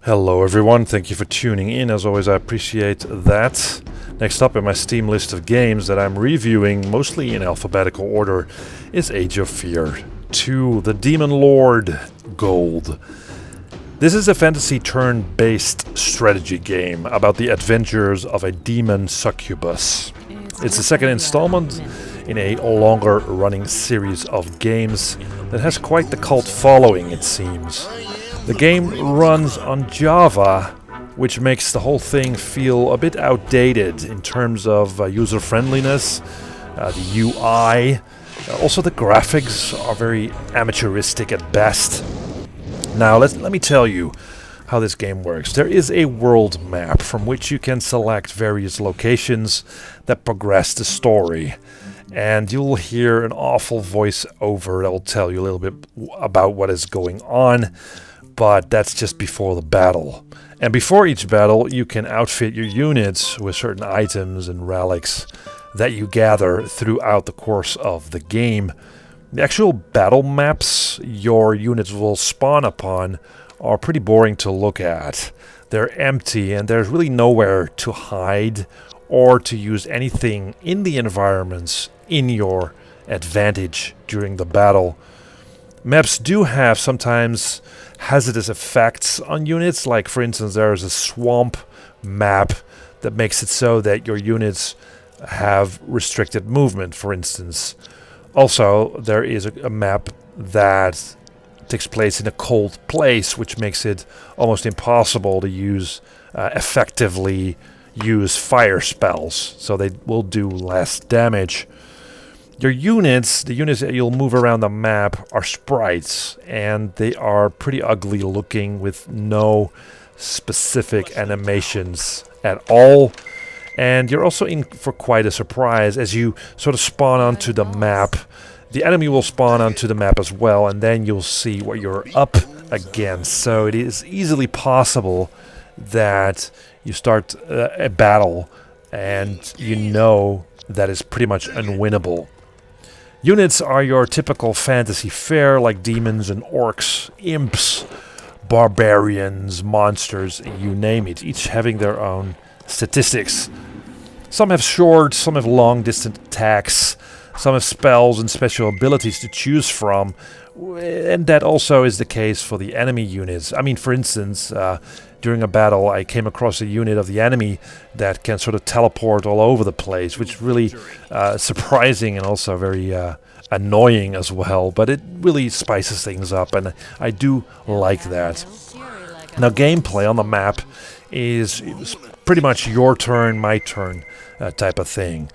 Hello everyone, thank you for tuning in. As always, I appreciate that. Next up in my Steam list of games that I'm reviewing, mostly in alphabetical order, is Age of Fear 2, The Demon Lord Gold. This is a fantasy turn-based strategy game about the adventures of a demon succubus. It's the second installment in a longer-running series of games that has quite the cult following, it seems. The game runs on Java, which makes the whole thing feel a bit outdated in terms of user-friendliness, the UI. Also, the graphics are very amateuristic at best. Now, let me tell you how this game works. There is a world map from which you can select various locations that progress the story. And you'll hear an awful voice-over that will tell you a little bit about what is going on. But that's just before the battle. And before each battle, you can outfit your units with certain items and relics that you gather throughout the course of the game. The actual battle maps your units will spawn upon are pretty boring to look at. They're empty and there's really nowhere to hide or to use anything in the environments in your advantage during the battle. Maps do have sometimes hazardous effects on units, like for instance there's a swamp map that makes it so that your units have restricted movement, for instance. Also, there is a map that takes place in a cold place, which makes it almost impossible to effectively use fire spells, so they will do less damage. Your units, the units that you'll move around the map, are sprites, and they are pretty ugly looking with no specific animations at all. And you're also in for quite a surprise as you sort of spawn onto the map. The enemy will spawn onto the map as well, and then you'll see what you're up against. So it is easily possible that you start a battle and you know that it's pretty much unwinnable. Units are your typical fantasy fare, like demons and orcs, imps, barbarians, monsters, you name it, each having their own statistics. Some have short, some have long distant attacks, some have spells and special abilities to choose from, and that also is the case for the enemy units. I mean, for instance, during a battle I came across a unit of the enemy that can sort of teleport all over the place, which is really surprising and also very annoying as well, but it really spices things up and I do like that. Now, gameplay on the map is pretty much your turn, my turn type of thing.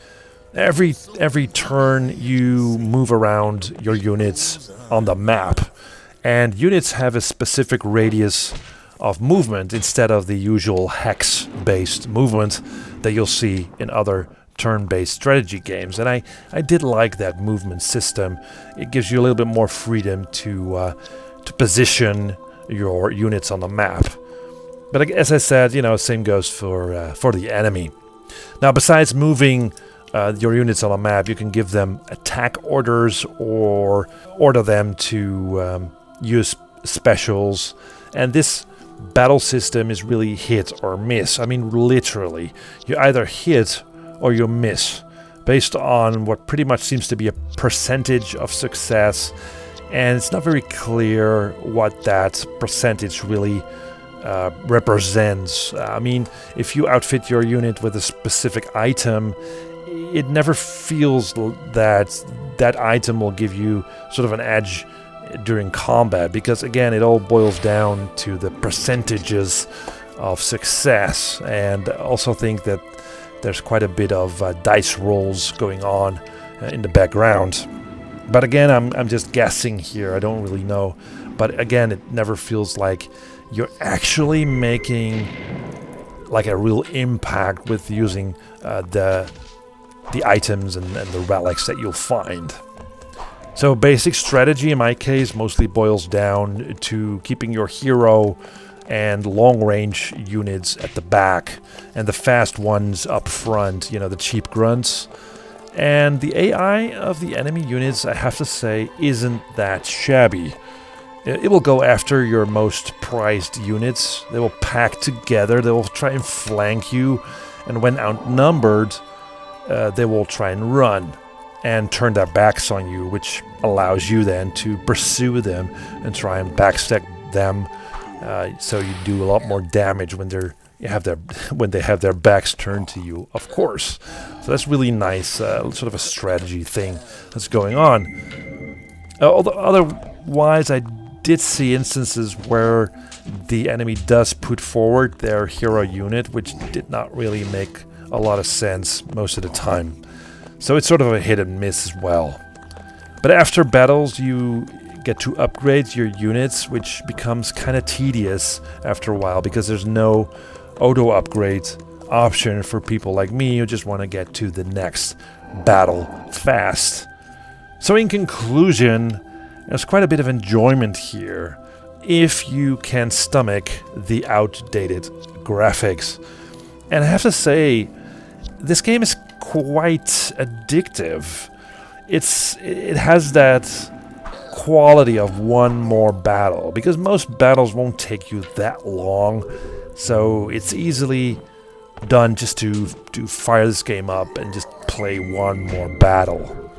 Every turn you move around your units on the map, and units have a specific radius of movement instead of the usual hex-based movement that you'll see in other turn-based strategy games. And I did like that movement system. It gives you a little bit more freedom to position your units on the map. But as I said, same goes for the enemy. Now, besides moving your units on a map, you can give them attack orders or order them to use specials. And this battle system is really hit or miss. I mean, literally. You either hit or you miss, based on what pretty much seems to be a percentage of success. And it's not very clear what that percentage really represents. I mean, if you outfit your unit with a specific item, it never feels that that item will give you sort of an edge during combat, because again, it all boils down to the percentages of success. And I also think that there's quite a bit of dice rolls going on in the background. But again, I'm just guessing here, I don't really know. But again, it never feels like you're actually making like a real impact with using the items and the relics that you'll find. So basic strategy in my case mostly boils down to keeping your hero and long-range units at the back and the fast ones up front, the cheap grunts. And the AI of the enemy units, I have to say, isn't that shabby. It will go after your most prized units. They will pack together. They will try and flank you. And when outnumbered, they will try and run and turn their backs on you, which allows you then to pursue them and try and backstab them. So you do a lot more damage when they have their backs turned to you, of course. So that's really nice, sort of a strategy thing that's going on. Although otherwise, I did see instances where the enemy does put forward their hero unit, which did not really make a lot of sense most of the time. So it's sort of a hit and miss as well. But after battles, you get to upgrade your units, which becomes kind of tedious after a while because there's no auto upgrade option for people like me who just want to get to the next battle fast. So in conclusion, there's quite a bit of enjoyment here if you can stomach the outdated graphics. And I have to say, this game is quite addictive. It has that quality of one more battle, because most battles won't take you that long, so it's easily done just to fire this game up and just play one more battle.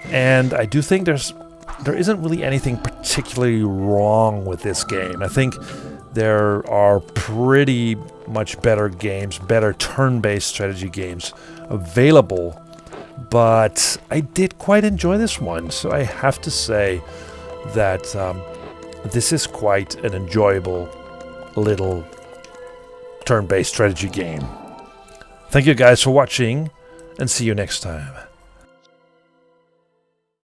And I do think there isn't really anything particularly wrong with this game. I think there are pretty much better games, better turn-based strategy games available, but I did quite enjoy this one, so I have to say that this is quite an enjoyable little turn-based strategy game. Thank you guys for watching, and see you next time.